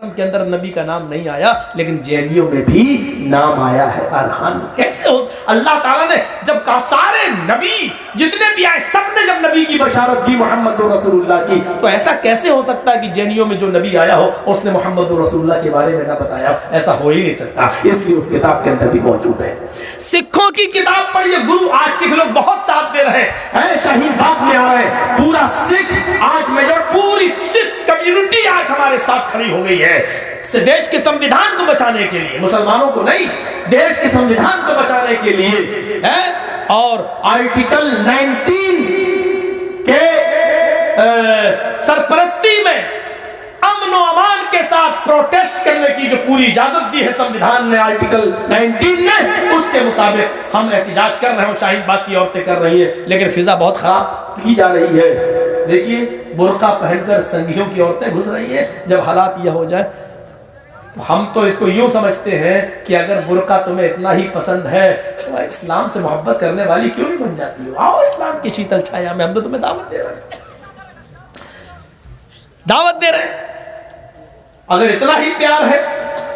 के अंदर नबी का नाम नहीं आया, लेकिन जैनियों में भी नाम आया है अरहान। कैसे हो? अल्लाह ताला ने जब कहा सारे नबी जितने भी आए सबने जब नबी की बशारत दी मोहम्मद रसूलुल्लाह की, तो ऐसा कैसे हो सकता है कि जैनियों में जो नबी आया हो उसने मोहम्मद रसूलुल्लाह के बारे में ना बताया? ऐसा हो ही नहीं सकता। इसलिए उस किताब के अंदर भी मौजूद है। सिखों की किताब पढ़िए। गुरु आज सिख लोग बहुत साथ दे रहे हैं, शाहीन बाग में आ रहे हैं। पूरा सिख आज मेजर पूरी सिख कम्युनिटी आज हमारे साथ खड़ी हो गई है देश के संविधान को बचाने के लिए। मुसलमानों को नहीं, देश के संविधान को बचाने के लिए है। और आर्टिकल 19 के सरपरस्ती में अमन और अमान के साथ प्रोटेस्ट करने की जो पूरी इजाजत दी है संविधान ने आर्टिकल 19 ने, उसके मुताबिक हम एहतजाज कर रहे हैं। शाहीन बाग की औरतें कर रही है, लेकिन फिजा बहुत खराब की जा रही है। देखिए बुर्का पहनकर संघियों की औरतें घुस रही है। जब हालात यह हो जाए तो हम तो इसको यूं समझते हैं कि अगर बुर्का तुम्हें इतना ही पसंद है तो इस्लाम से मोहब्बत करने वाली क्यों नहीं बन जाती हो? आओ इस्लाम की शीतल छाया में, हम तो तुम्हें दावत दे रहे हैं, दावत दे रहे हैं। अगर इतना ही प्यार है,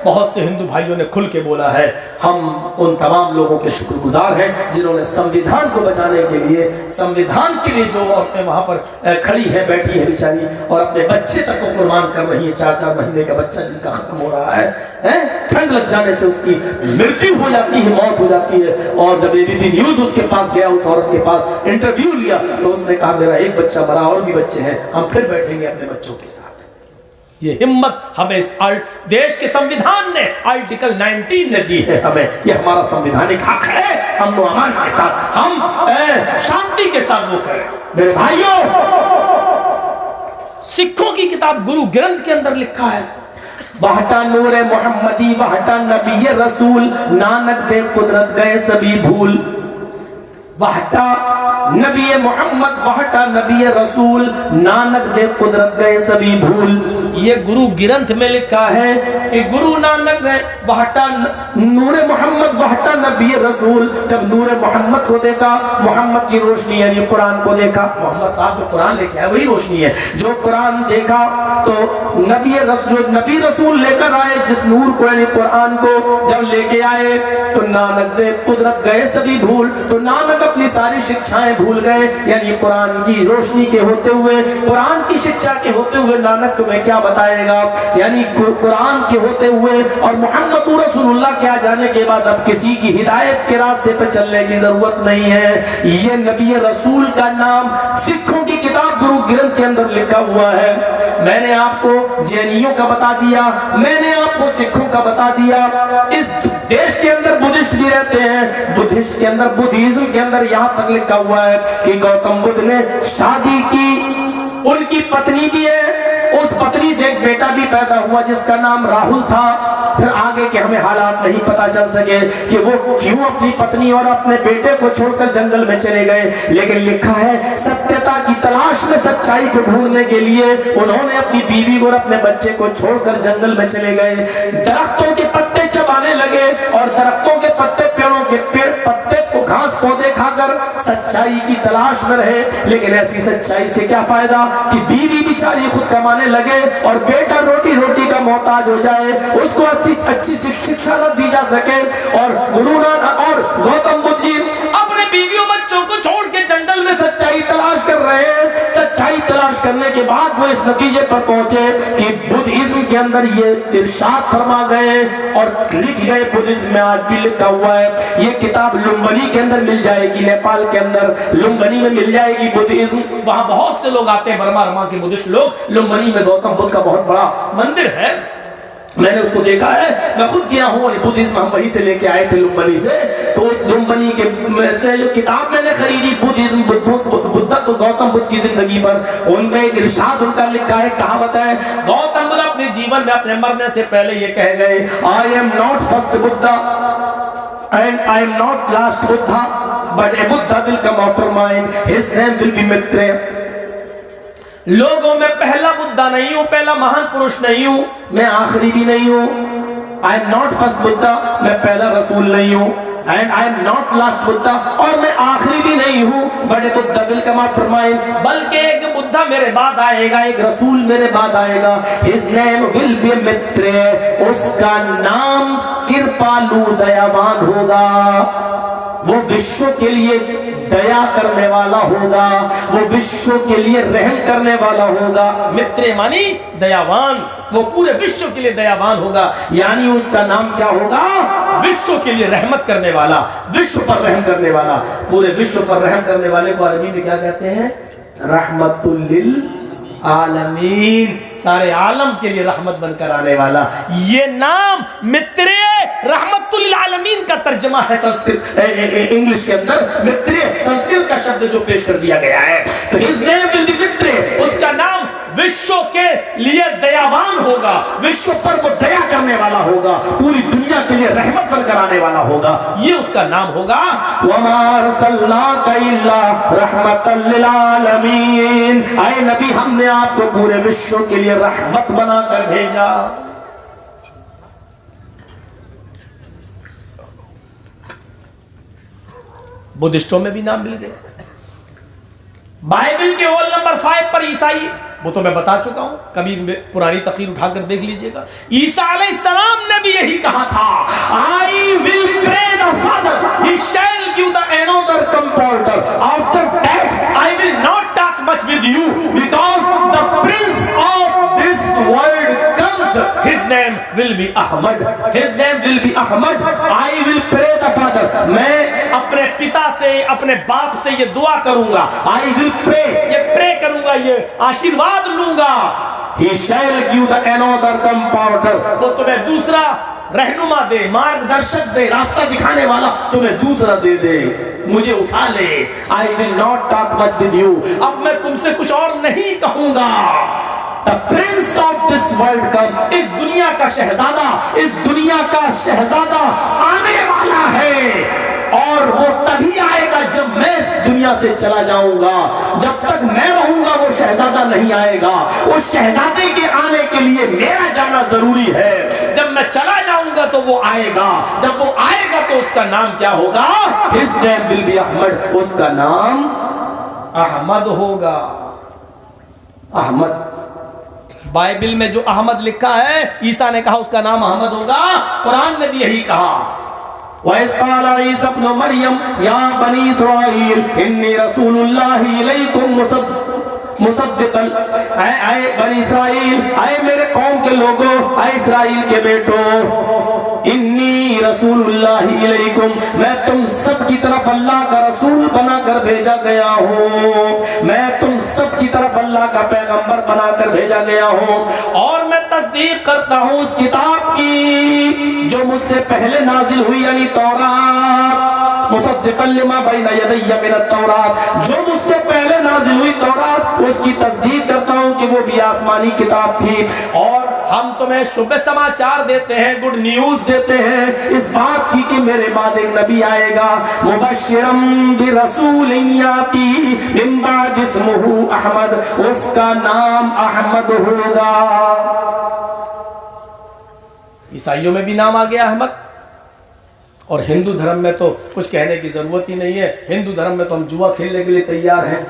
बहुत से हिंदू भाइयों ने खुल के बोला है, हम उन तमाम लोगों के शुक्रगुजार हैं जिन्होंने संविधान को बचाने के लिए, संविधान के लिए जो औरतें वहां पर खड़ी है, बैठी है बेचारी, और अपने बच्चे तक को कुर्बान कर रही है। 4-4 महीने का बच्चा जिनका खत्म हो रहा है, ठंड लग जाने से उसकी मृत्यु हो जाती है, मौत हो जाती है। और जब एबीपी न्यूज उसके पास गया, उस औरत के पास इंटरव्यू लिया, तो उसने कहा मेरा एक बच्चा मरा, और भी बच्चे हैं, हम फिर बैठेंगे अपने बच्चों के साथ। ये हिम्मत हमें इस देश के संविधान ने आर्टिकल 19 ने दी है हमें। ये हमारा संवैधानिक हक है, हम अमान के साथ, हम शांति के साथ वो करें। मेरे भाइयों, सिखों की किताब गुरु ग्रंथ के अंदर लिखा है, वहटा नूरे मोहम्मदी वहटा नबी रसूल, नानक दे कुदरत गए सभी भूल। वहटा नबी मोहम्मद वहटा नबी रसूल, नानक दे कुदरत गए सभी भूल। ये गुरु ग्रंथ में लिखा है कि गुरु नानक ने वहटा नूरे मोहम्मद वहटा नबी रसूल, जब नूरे मोहम्मद को देखा, मोहम्मद की रोशनी यानी कुरान को देखा, मोहम्मद साहब जो कुरान लेके आए वही रोशनी है, जो कुरान देखा तो नबी रसूल लेकर आए, जिस नूर को यानी कुरान को जब लेके आए तो नानक दे कुदरत गए सभी भूल। तो नानक अपनी सारी शिक्षाएं भूल गए, यानी कुरान की रोशनी के होते हुए, कुरान की शिक्षा के होते हुए नानक तुम्हें क्या बताएगा? यानी कुरान के होते हुए और मोहम्मद रसूलुल्लाह के आ जाने के बाद अब किसी की हिदायत के रास्ते पर चलने की जरूरत नहीं है। ये नबी रसूल का नाम सिखों की किताब गुरु ग्रंथ के अंदर लिखा हुआ है। मैंने आपको जैनियों का बता दिया, मैंने आपको सिखों का बता दिया। इस देश के अंदर बुद्धिस्ट भी रहते हैं, बुद्धिस्ट के अंदर, बुद्धिज्म के अंदर यहां तक लिखा हुआ है कि गौतम बुद्ध ने शादी की, उनकी पत्नी भी है, उस पत्नी से एक बेटा भी पैदा हुआ जिसका नाम राहुल था। फिर आगे के हमें हालात नहीं पता चल सके कि वो क्यों अपनी पत्नी और अपने बेटे को छोड़कर जंगल में चले गए, लेकिन लिखा है सत्यता की तलाश में, सच्चाई को ढूंढने के लिए उन्होंने अपनी बीवी और अपने बच्चे को छोड़कर जंगल में चले गए। दरख्तों के पत्ते चबाने लगे और दरख्तों के पत्ते, पेड़ों के पत्ते को, घास पौधे खाकर सच्चाई की तलाश में रहे। लेकिन ऐसी सच्चाई से क्या फायदा कि बीवी बेचारी खुद कमाने लगे और बेटा रोटी रोटी का मोहताज हो जाए, उसको अच्छी शिक्षा न दी जा सके। और गुरु नानक और गौतम बुद्ध जी अपने बीवियों बच्चों को छोड़ के जंगल में सच्चाई तलाश कर रहे हैं। सच्चाई तलाश करने के बाद वो इस नतीजे पर पहुंचे कि बुद्धिज्म के अंदर ये इरशाद फरमा गए और लिख गए, बुद्धिज्म में आज भी लिखा हुआ है। ये किताब लुम्बिनी के अंदर मिल जाएगी, नेपाल के अंदर लुम्बिनी में मिल जाएगी बुद्धिज्म। वहां बहुत से लोग आते हैं, बर्मा के बुद्धिस्ट लोग। लुम्बिनी में गौतम बुद्ध का बहुत बड़ा मंदिर है, मैंने उसको देखा है, मैं खुद गया हूँ। बुद्धिज्म हम वहीं से लेके आए थे लुम्बिनी से। तो उस लुम्बिनी के से जो किताब मैंने खरीदी बुद्धिज्म, गौतम बुद्ध की जिंदगी पर, उनमें एक इरशाद उनका लिखा है, कहावत है। गौतम बुद्ध अपने जीवन में अपने मरने से पहले ये कह गए, I am not first Buddha and I am not last Buddha, but A Buddha will come after mine, his name will B Maitreya. लोगों में पहला बुद्धा नहीं हूं, पहला महान पुरुष नहीं हूं, मैं आखिरी भी नहीं हूं। I am not first Buddha, मैं पहला रसूल नहीं हूं, and I am not last Buddha, और मैं आखिरी भी नहीं हूं, but Buddha will come after mine, बल्कि एक बुद्धा मेरे बाद आएगा, एक रसूल मेरे बाद आएगा, his name will B Maitreya. उसका नाम कृपालु दयावान होगा, वो विश्व के लिए दया करने वाला होगा, वो विश्व के लिए रहम करने वाला होगा। मित्र मानी दयावान, वो पूरे विश्व के लिए दयावान होगा, यानी उसका नाम क्या होगा? विश्व के लिए रहमत करने वाला, विश्व पर रहम करने वाला। पूरे विश्व पर रहम करने वाले को अरबी में क्या कहते हैं? रहमतुल लिल आलमीन, सारे आलम के लिए रहमत बनकर आने वाला। ये नाम मित्र रहमतुल आलमीन का तर्जमा है संस्कृत इंग्लिश के अंदर। मित्र संस्कृत का शब्द जो पेश कर दिया गया है, तो हिज नेम विल बी मित्र, उसका नाम विश्व के लिए दयावान होगा, विश्व पर वो दया करने वाला होगा, पूरी दुनिया के लिए रहमत बनकर आने वाला होगा, ये उसका नाम होगा। वमा अरसलनाका इल्ला रहमतल लिल आलमीन, आए नबी हमने आपको पूरे विश्व के लिए रहमत बनाकर भेजा। बुद्धिस्टों में भी नाम मिल गए। बाइबल के रोल नंबर 5 पर ईसाई, वो तो मैं बता चुका हूं, कभी पुरानी तकरीर उठाकर देख लीजिएगा। ईसा अलैहिस्सलाम ने भी यही कहा था, I will pray the father he shall give the another comforter after that I will not talk much with you because the prince of this world comes, his name will be Ahmad, his name will be Ahmad, I will pray the father, मैं अपने पिता से, अपने बाप से ये दुआ करूंगा, आई विल प्रे, ये प्रे करूंगा, ये आशीर्वाद लूंगा, he shall give the another comforter, वो तुम्हें दूसरा रहनुमा दे, मार्गदर्शक दे, रास्ता दिखाने वाला तुम्हें दूसरा दे दे, मुझे उठा ले, I will not talk much with you, अब मैं तुमसे कुछ और नहीं कहूंगा। The prince of this world come, इस दुनिया का शहजादा, इस दुनिया का शहजादा आने वाला है, और वो तभी आएगा जब मैं इस दुनिया से चला जाऊंगा। जब तक मैं रहूंगा वो शहजादा नहीं आएगा, उस शहजादे के आने के लिए मेरा जाना जरूरी है। जब मैं चला जाऊंगा तो वो आएगा, जब वो आएगा तो उसका नाम क्या होगा? His name will be Ahmad, उसका नाम अहमद होगा। अहमद, बाइबल में जो अहमद लिखा है, ईसा ने कहा उसका नाम अहमद होगा, कुरान ने भी यही कहा। वैसकाल ईसा इब्न मरियम या बनी इस्राईल इन्नी रसूलुल्लाहि इलैकुम मुसद्दिक़न, आए बनी इस्राईल, आए मेरे कौम के लोगों, आए इस्राईल के बेटो, इन्नी रसूलुल्लाहि इलैकुम, मैं तुम सब की तरफ अल्लाह का रसूल बनाकर भेजा गया हूँ, मैं तुम सब की तरफ अल्लाह का पैगंबर बनाकर भेजा गया हूँ, और मैं तस्दीक करता हूँ उस किताब की जो मुझसे पहले नाजिल हुई, यानी तौरात, मुसद्दिक़न लिमा बैन यदैया मिन तौरात, जो मुझसे पहले नाजिल हुई तौरात, उसकी तस्दीक करता हूँ कि वो भी आसमानी किताब थी। और हम तुम्हें शुभ समाचार देते हैं, गुड न्यूज देते हैं इस बात की कि मेरे बाद एक नबी आएगा, मुबश्शिरम बिरसूलिन याती मिन बाद इस्मुहु अहमद, उसका नाम अहमद होगा। ईसाइयों में भी नाम आ गया अहमद, और हिंदू धर्म में तो कुछ कहने की जरूरत ही नहीं है। हिंदू धर्म में तो हम जुआ खेलने के लिए तैयार हैं,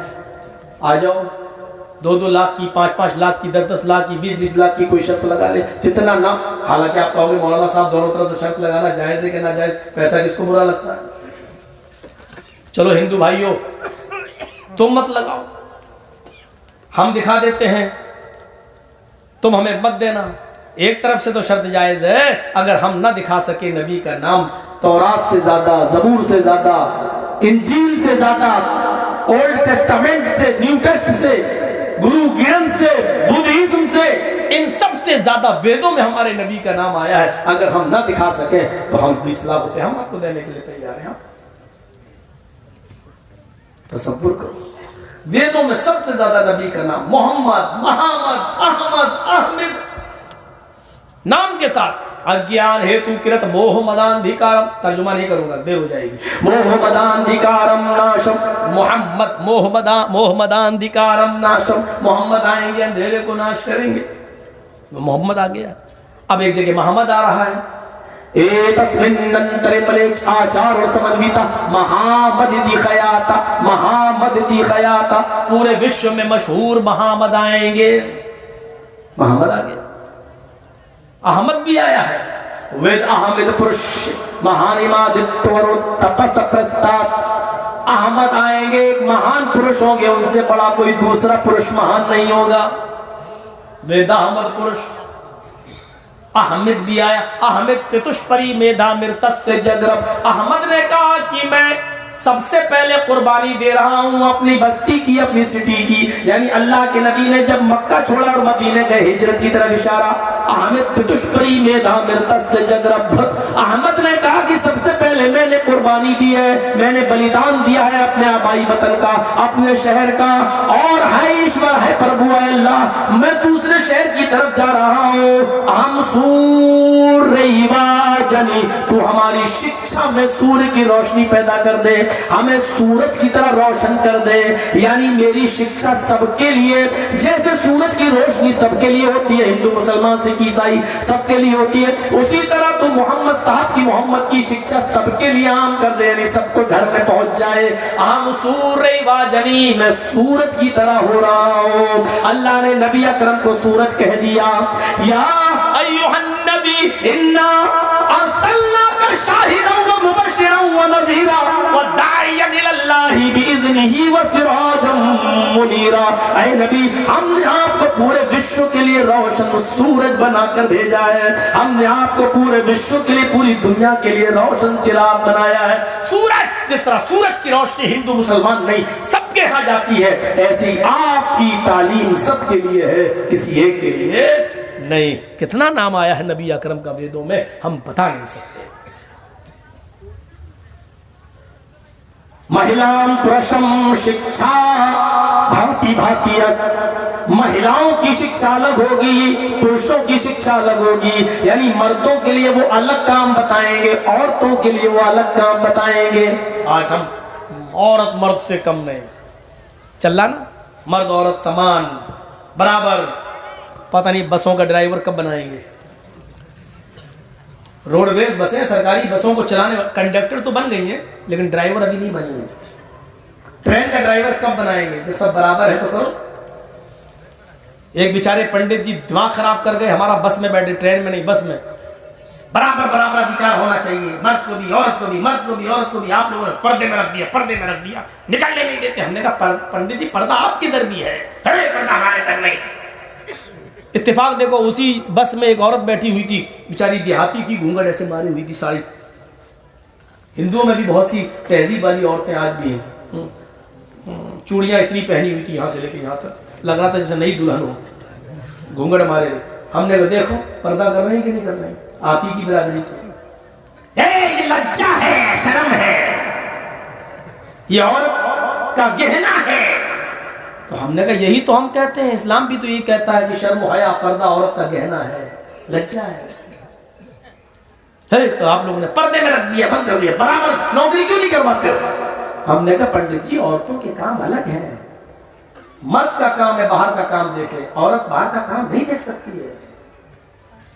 आ जाओ, 2-2 लाख की, 5-5 लाख की, 10-10 लाख की, 20-20 लाख की कोई शर्त लगा ले, जितना ना। हालांकि आप कहोगे मौलाना साहब दोनों तरफ से शर्त लगाना जायज है कि ना जायज, पैसा किसको बुरा लगता है? चलो हिंदू भाइयों, तुम मत लगाओ, हम दिखा देते हैं, तुम हमें मत देना। एक तरफ से तो शर्त जायज है, अगर हम ना दिखा सके नबी का नाम, तौरात से ज्यादा, जबूर से ज्यादा, इंजील से ज्यादा, ओल्ड टेस्टामेंट से, न्यू टेस्ट से, गुरु ग्रंथ से, बुद्धिज्म से, इन सब से ज्यादा वेदों में हमारे नबी का नाम आया है। अगर हम ना दिखा सके तो हम 20 लाख रुपए हम आपको देने के लिए तैयार हैं। तसव्वुर करो, वेदों में सबसे ज्यादा नबी का नाम मोहम्मद, मोहम्मद, अहमद, अहमद नाम के साथ। अज्ञान हेतु कृत मोह मदान्धिकारम, तर्जुमा नहीं करूंगा, देर हो जाएगी। मोह मदान्धिकारम नाशम, मोहम्मद, मोह मदान्धिकारम नाशम, मोहम्मद आएंगे अंधेरे को नाश करेंगे, मोहम्मद आ गया। अब एक जगह मोहम्मद आ रहा है, एतस्मिन्नन्तरे मलेच आचार और समन्विता महामद दिखयाता, महामद दिखयाता, पूरे विश्व में मशहूर महामद आएंगे। मोहम्मद आ गया, अहमद भी आया है, वेद अहमद पुरुष महानिमादित्य तपस प्रस्ताव। अहमद आएंगे, एक महान पुरुष होंगे, उनसे बड़ा कोई दूसरा पुरुष महान नहीं होगा। वेद अहमद पुरुष अहमद भी आया। अहमद पितुष्परी मेधा मृतस्य जगरब। अहमद ने कहा कि मैं सबसे पहले कुर्बानी दे रहा हूं अपनी बस्ती की, अपनी सिटी की। यानी अल्लाह के नबी ने जब मक्का छोड़ा और मदीने गए, हिजरत की तरफ इशारा। अहमद पितुष्परी मेधा मृतस्य जगरब। अहमद ने कहा कि सबसे पहले मैंने कुर्बानी दी है, मैंने बलिदान दिया है अपने आबाई वतन का, अपने शहर का। और है ईश्वर, है प्रभु, है अल्लाह, मैं दूसरे शहर की तरफ जा रहा हूं। हम सूर्यवाजनी, तू हमारी शिक्षा में सूर्य की रोशनी पैदा कर दे, हमें सूरज की तरह रोशन कर दे। यानी मेरी शिक्षा सबके लिए, जैसे सूरज की रोशनी सबके लिए होती है, हिंदू मुसलमान सिख ईसाई सबके लिए होती है, उसी तरह तो मोहम्मद साहब की, मोहम्मद की शिक्षा सबके लिए आम कर दे, यानी सबको घर में पहुंच जाए। हम सूर्यवाजनी, मैं सूरज की तरह हो रहा हूं। अल्लाह ने नबी अकरम को सूरज कह दिया। या अय्युहन नबी इन्ना अर्सलनाका शाहिदन व मुबश्शिरन व नज़ीरा व दाइयन इलल्लाहि बिइज़्निही व सिराजम मुनीरा। ऐ नबी, हमने आपको पूरे विश्व के लिए रोशन सूरज बनाकर भेजा है। हमने आपको पूरे विश्व के लिए, पूरी दुनिया के लिए रोशन चिराग बनाया है। सूरज, जिस तरह सूरज की रोशनी हिंदू मुसलमान नहीं सबके यहां जाती है, ऐसी आपकी तालीम सबके लिए है, किसी एक के लिए नहीं। कितना नाम आया है नबी अकरम का वेदों में, हम बता नहीं सकते। महिलां पुरुषम शिक्षा भांति भांति अस्त। महिलाओं की शिक्षा अलग होगी, पुरुषों की शिक्षा अलग होगी। यानी मर्दों के लिए वो अलग काम बताएंगे, औरतों के लिए वो अलग काम बताएंगे। आज हम औरत मर्द से कम नहीं, चल रहा ना, मर्द औरत समान बराबर। पता नहीं बसों का ड्राइवर कब बनाएंगे। रोडवेज बसें, सरकारी बसों को चलाने, कंडक्टर तो बन गई हैं, लेकिन ड्राइवर अभी नहीं बनी है। ट्रेन का ड्राइवर कब बनाएंगे? जब सब बराबर है तो करो। एक बेचारे पंडित जी दिमाग खराब कर गए, हमारा बस में बैठे, ट्रेन में नहीं, बस में बराबर बराबर अधिकार होना चाहिए, मर्द को भी औरत को भी, मर्द को भी औरत को भी। आप लोगों ने पर्दे में रख दिया, पर्दे में रख दिया, निकालने नहीं देते। हमने कहा पंडित जी पर्दा आपके दर भी है, पर्दा हमारे दर नहीं। इत्तेफाक देखो, उसी बस में एक औरत बैठी हुई थी, बेचारी देहाती की, घूंघट ऐसे मारी हुई थी साड़ी। हिंदुओं में भी बहुत सी तहजीब वाली औरतें आज भी हैं, चूड़ियां इतनी पहनी हुई थी, यहां से लेकर यहां तक, लग रहा था जैसे नई दुल्हन हो, घूंघट मारे थे। हमने कहा देखो पर्दा कर रहे हैं कि नहीं कर रहे हैं, आप ही की बिरादरी की। ये लज्जा है, शर्म है, ये औरत का गहना है। तो हमने कहा यही तो हम कहते हैं, इस्लाम भी तो यही कहता है कि शर्म हया पर्दा औरत का गहना है, लज्जा है। तो आप लोगों ने पर्दे में रख दिया, बंद कर दिया, बराबर नौकरी क्यों नहीं करवाते हो? हमने कहा पंडित जी औरतों के काम अलग हैं, मर्द का काम है बाहर का काम देखे, औरत बाहर का काम नहीं देख सकती है।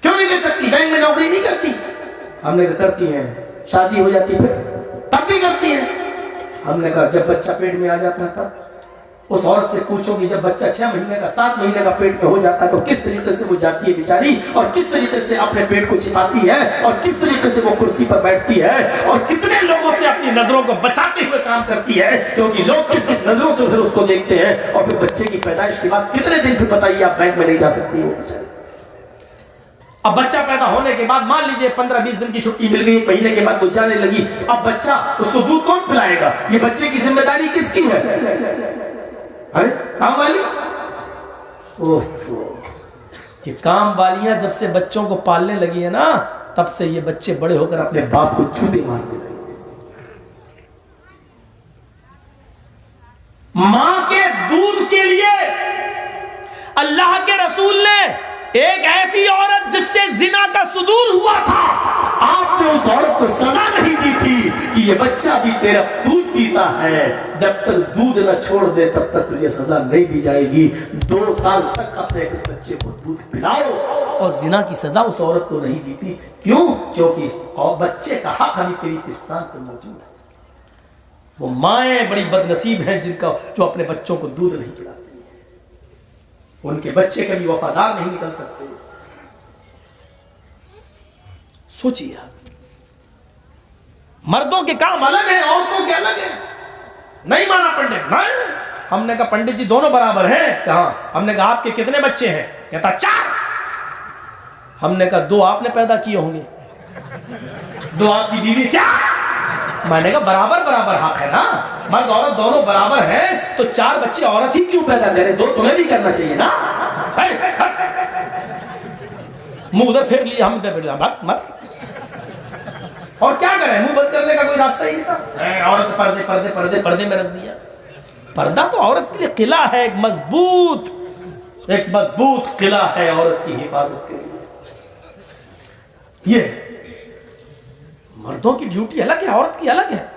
क्यों नहीं देख सकती? बैंक में नौकरी नहीं करती? हमने कहा करती है, शादी हो जाती फिर तब भी करती है। हमने कहा जब बच्चा पेट में आ जाता है तब उस औरत से पूछोगी, जब बच्चा 6 महीने का 7 महीने का पेट में हो जाता है तो किस तरीके से वो जाती है बेचारी, और किस तरीके से अपने पेट को छिपाती है, और किस तरीके से वो कुर्सी पर बैठती है, और कितने लोगों से अपनी नजरों को बचाते हुए काम करती है, क्योंकि लोग किस किस नजरों से फिर उसको देखते हैं। और फिर बच्चे की पैदाइश के बाद कितने दिन फिर बताइए आप बैंक में नहीं जा सकती वो बेचारी। अब बच्चा पैदा होने के बाद मान लीजिए 15-20 दिन की छुट्टी मिल गई, 1 महीने के बाद वो जाने लगी, अब बच्चा, उसको दूध कौन पिलाएगा? ये बच्चे की जिम्मेदारी किसकी है? अरे काम वाली। ये काम वालियां जब से बच्चों को पालने लगी है ना, तब से ये बच्चे बड़े होकर अपने बाप को जूते मारने लगे। मां के दूध के लिए अल्लाह के रसूल ने एक ऐसी औरत जिससे जिना का सुदूर हुआ था, आपने उस औरत को सजा नहीं दी थी कि ये बच्चा भी तेरा दूध पीता है, जब तक दूध न छोड़ दे तब तक तुझे सजा नहीं दी जाएगी। 2 साल तक अपने इस बच्चे को दूध पिलाओ, और जिना की सजा उस औरत को नहीं दी थी। क्यों? क्योंकि और बच्चे का हक अभी तेरी पिस्तान पर मौजूद है। वो माएं बड़ी बदनसीब हैं जिनका जो अपने बच्चों को दूध नहीं पिलाती, उनके बच्चे कभी वफादार नहीं निकल सकते। सोचिए, मर्दों के काम अलग है, औरतों के अलग है। नहीं माना पंडित, नहीं। हमने कहा पंडित जी दोनों बराबर हैं। कहा, हमने कहा आपके कितने बच्चे हैं? कहता 4। हमने कहा 2 आपने पैदा किए होंगे, 2 आपकी बीवी। क्या? मैंने कहा बराबर बराबर हक है ना, मर्द औरत दोनों बराबर हैं, तो 4 बच्चे औरत ही क्यों पैदा करे? 2 तुम्हें भी करना चाहिए ना। मुंह उधर फेर लिया, हम इधर फेर लिया, मत। और क्या करें, मुंह बंद करने का कोई रास्ता ही नहीं था। औरत पर्दे पर्दे पर्दे पर्दे में रख दिया। पर्दा तो औरत के लिए किला है, एक मजबूत किला है औरत की हिफाजत के लिए। ये मर्दों की ड्यूटी अलग है, औरत की अलग है।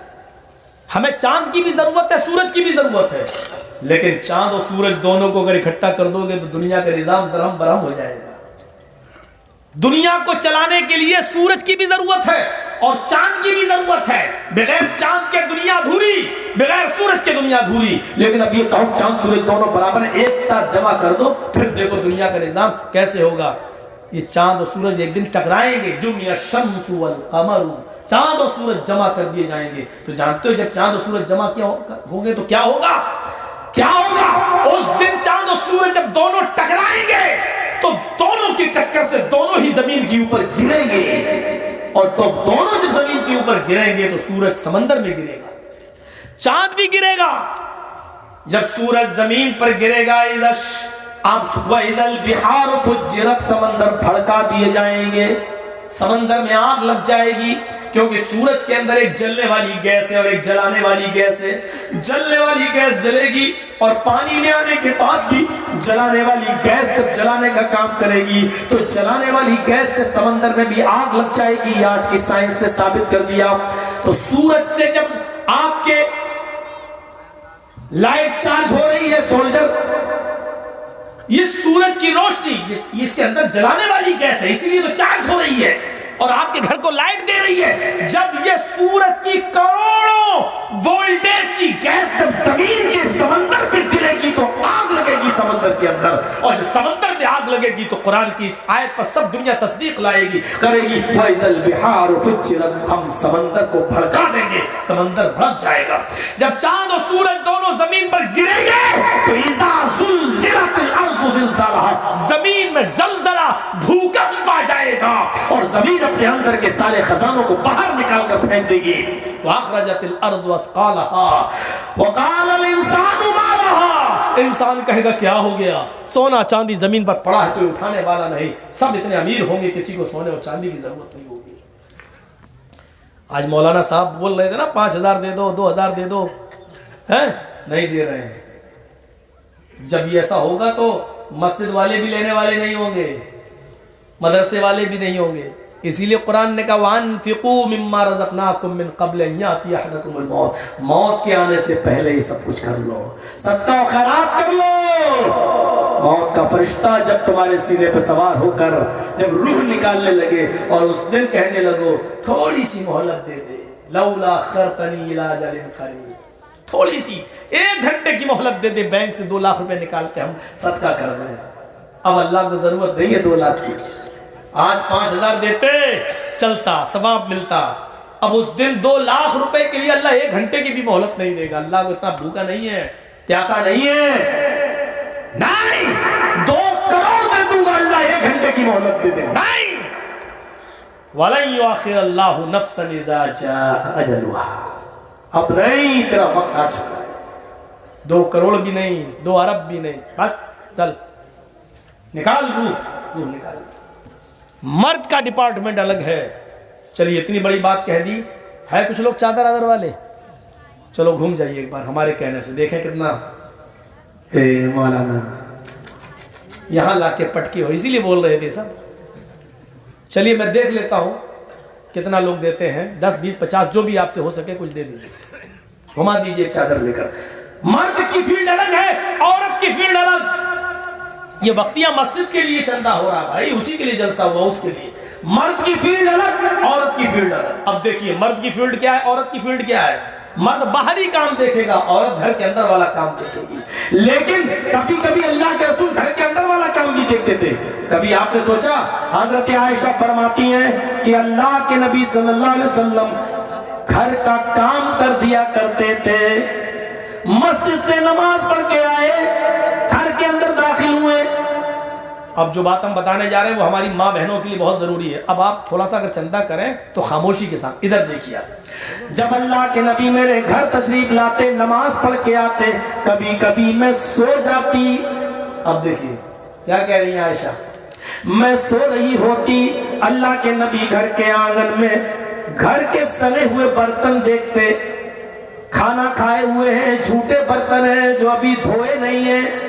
हमें चांद की भी जरूरत है, सूरज की भी जरूरत है, लेकिन चांद और सूरज दोनों को अगर इकट्ठा कर दोगे तो दुनिया का निजाम दरहम बरहम हो जाएगा। दुनिया को चलाने के लिए सूरज की भी जरूरत है और चांद की भी जरूरत है। बगैर चांद के दुनिया अधूरी, बगैर सूरज के दुनिया अधूरी। लेकिन अब ये कहो चांद सूरज दोनों बराबर है, एक साथ जमा कर दो, फिर देखो दुनिया का निजाम कैसे होगा। ये चांद और सूरज एक दिन टकराएंगे। जुमिया शम्सु वल कमरु, चांद और सूरज जमा कर दिए जाएंगे। तो जानते हो जब चांद और सूरज जमा होंगे तो क्या होगा? क्या होगा? उस दिन चांद और सूरज जब दोनों टकराएंगे तो दोनों की टक्कर से दोनों ही जमीन के ऊपर गिरेंगे, और तो दोनों जब जमीन के ऊपर गिरेंगे तो सूरज समंदर में गिरेगा, चांद भी गिरेगा। जब सूरज जमीन पर गिरेगा, बिहार फुज्जिरत, समंदर भड़का दिए जाएंगे, समंदर में आग लग जाएगी, क्योंकि सूरज के अंदर एक जलने वाली गैस है और एक जलाने वाली गैस है। जलने वाली गैस जलेगी और पानी में आने के बाद भी जलाने वाली गैस जब जलाने का काम करेगी तो जलाने वाली गैस से समंदर में भी आग लग जाएगी। आज की साइंस ने साबित कर दिया। तो सूरज से जब आपके लाइट चार्ज हो रही है, सोल्डर, ये सूरज की रोशनी, इसके अंदर जलाने वाली गैस है, इसीलिए तो चार्ज हो रही है और आपके घर को लाइट दे रही है। जब ये सूरज की करोड़ों वोल्टेज की गैस जब जमीन के समंदर पे गिरेगी तो आग लगेगी समंदर के अंदर, और जब समंदर में आग लगेगी तो कुरान की इस आयत पर सब दुनिया तस्दीक लाएगी, करेगी। वइज़ल बिहार फुज्जिरत, हम समंदर को भड़का देंगे, समंदर भड़क जाएगा। जब चांद और सूरज दोनों जमीन पर गिरेंगे तो इज़ा ज़ुलज़िलतिल अर्ज़ु ज़िलज़ालहा, जमीन में ज़लज़ला, भूकंप आ जाएगा और जमीन अपने अंदर के सारे खजानों को बाहर निकाल कर फेंक देगी। वअख़रजतिल अर्ज़ु अस्क़ालहा वक़ालल इंसानु मा लहा, इंसान कहेगा क्या हो गया, सोना चांदी जमीन पर पड़ा है, कोई उठाने वाला नहीं, सब इतने अमीर होंगे, किसी को सोने और चांदी की जरूरत नहीं होगी। आज मौलाना साहब बोल रहे थे ना 5,000 दे दो, 2,000 दे दो, हैं? नहीं दे रहे हैं। जब ये ऐसा होगा तो मस्जिद वाले भी लेने वाले नहीं होंगे, मदरसे वाले भी नहीं होंगे। इसीलिए कुरान ने कहा वअन्फ़िक़ू मिम्मा रज़क़नाकुम मिन क़ब्ल अन यातिया अहदकुमुल मौत, मौत के आने से पहले ही सब कुछ कर लो, सदका और खैरात कर लो। मौत का फरिश्ता जब तुम्हारे सीने पर सवार होकर जब रूह निकालने लगे और उस दिन कहने लगो थोड़ी सी मोहलत दे दे, लौला अख़रतनी इला अजलिन क़रीब, थोड़ी सी 1 घंटे की मोहलत दे दे, बैंक से 2 लाख रुपए निकाल के हम सदका कर दें। अब अल्लाह को जरूरत नहीं है 2 लाख की, आज 5,000 देते चलता, सवाब मिलता। अब उस दिन 2 लाख रुपए के लिए अल्लाह 1 घंटे की भी मोहलत नहीं देगा। अल्लाह को इतना भूखा नहीं है, प्यासा नहीं है, नहीं 2 करोड़ दे दूंगा अल्लाह, 1 घंटे की मोहलत दे दे, नहीं। वलन युअख़िरल्लाहु नफ्सन इज़ा जाअ अजलुहा, अब नहीं, तेरा वक्त आ चुका है। 2 करोड़ भी नहीं, 2 अरब भी नहीं, बस चल निकाल रूह निकाल। मर्द का डिपार्टमेंट अलग है। चलिए इतनी बड़ी बात कह दी है, कुछ लोग चादर आदर वाले, चलो घूम जाइए एक बार हमारे कहने से, देखें कितना मौलाना यहाँ लाके पटकी हो, इसीलिए बोल रहे थे सब। चलिए मैं देख लेता हूँ कितना लोग देते हैं, 10, 20, 50 जो भी आपसे हो सके कुछ दे दीजिए, घुमा दीजिए चादर लेकर। मर्द की फील्ड अलग है, औरत की फील्ड अलग। ये वक्तिया मस्जिद के लिए चंदा हो रहा भाई, उसी के लिए जलसा हुआ, उसके लिए। मर्द की फील्ड अलग, औरत की फील्ड अलग। अब देखिए मर्द की फील्ड क्या है, औरत की फील्ड क्या है। मर्द बाहरी काम देखेगा, औरत घर के अंदर वाला काम देखेगी। लेकिन कभी कभी अल्लाह के रसूल घर के अंदर वाला काम भी देखते थे। कभी आपने सोचा, हजरत आयशा फरमाती हैं कि अल्लाह के नबी सल्लल्लाहु अलैहि वसल्लम घर का काम कर दिया करते थे। मस्जिद से नमाज पढ़ के आए, घर के अंदर दाखिल हुए। अब जो बात हम बताने जा रहे हैं वो हमारी माँ बहनों के लिए बहुत जरूरी है। अब आप थोड़ा सा अगर चंदा करें तो खामोशी के साथ इधर देखिए। जब अल्लाह के नबी मेरे घर तशरीफ लाते, नमाज पढ़ के आते, कभी कभी मैं सो जाती। अब देखिए क्या कह रही है आयशा, मैं सो रही होती, अल्लाह के नबी घर के आंगन में घर के सने हुए बर्तन देखते, खाना खाए हुए हैं, झूठे बर्तन हैं जो अभी धोए नहीं है।